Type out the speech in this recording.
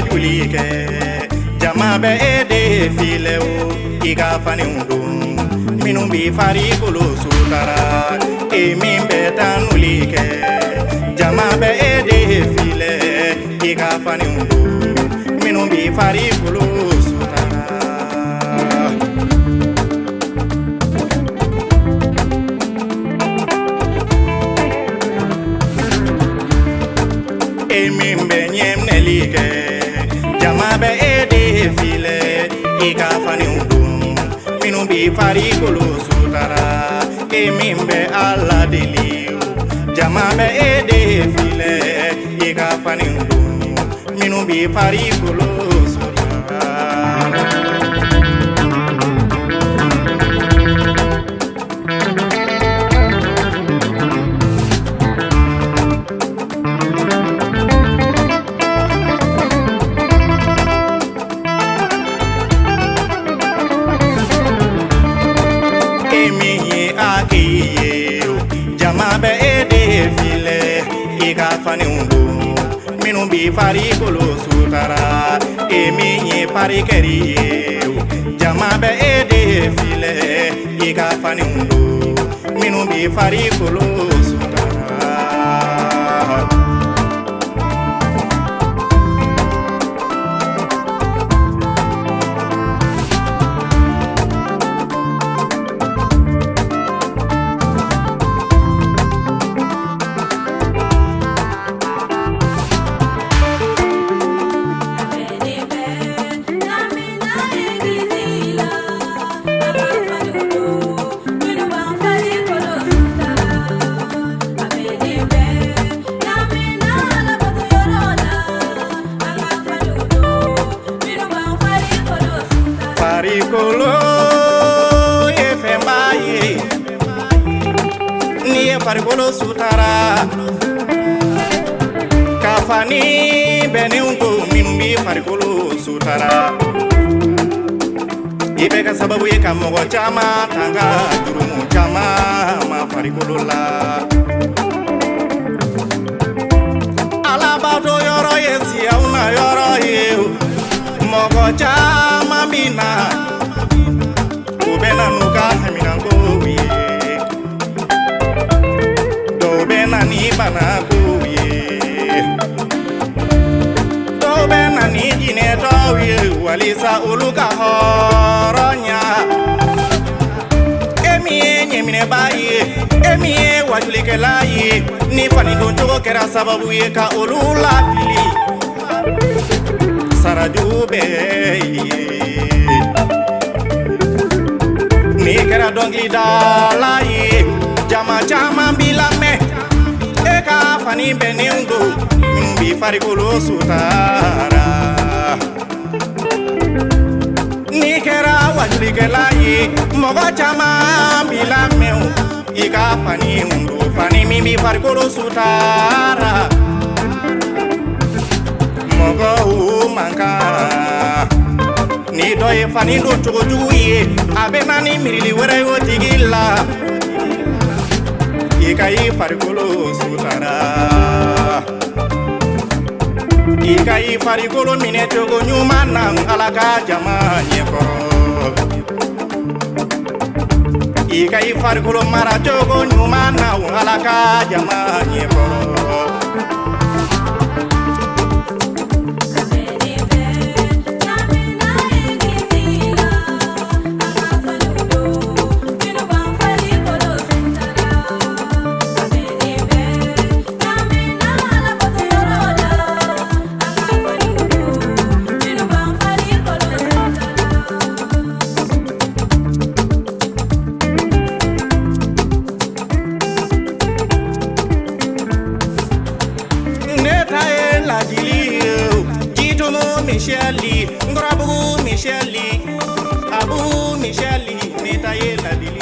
wajuli kɛ jama bɛ e de filɛ o I ka fanenw don minnu bi farikolo sutara min bɛ taa nuli kɛ jama bɛ e de filɛ I ka fanenw don minnu bi farikolo sutara min bɛ ɲɛminɛli kɛ jama bɛ e de filɛ I ka fanenw don minnu bi farikolo sutara min bɛ Ala deli jama bɛ e de filɛ I ka fanenw don minnu bi farikolo sutara jama bɛ e de filɛ I ka fanenw don minnu bi farikolo sutara min ye parikɛri ye jama bɛ e de filɛ I ka fanenw don minnu bi farikolo sutara farikolo ye fɛn b'a ye n'i ye farikolo sutara ka fani bɛnnenw to minnu bi farikolo sutara I bɛ kɛ sababu ye ka mɔgɔ caman tanga jurumu caman ma farikolo la alabato yɔrɔ ye siyaw na yɔrɔ ye mɔgɔ caman bi na u bɛ na n'u ka haminankow ye dɔw bɛ na ni banakow ye dɔw bɛ na ni jinɛtɔw ye walisa olu ka hɔrɔnya min ye ɲɛminɛba ye min ye wajulikɛla ye ni fanidon cogo kɛra sababu ye ka olu lafili saraju bɛ ye n'i kɛra dɔnkilidala ye jama caman b'i lamɛn e ka fani bɛnnenw don minnu bi farikolo sutara n'i kɛra wajulikɛla ye mɔgɔ caman b'i lamɛn I ka faniw don fani min bi farikolo sutara mɔgɔw man kan ni dɔ ye fani don cogojugu ye a bɛ na ni miirili wɛrɛ ye o tigi la I ka I farikolo sutara I ka I farikolo minɛ cogo ɲuman na Ala ka jama ɲɛkɔrɔ I ka I farikolo mara cogo ɲuman na Ala ka jama ɲɛkɔrɔ Micheli, Ngorabugu Micheli, Abu Micheli, Netaye Ladili.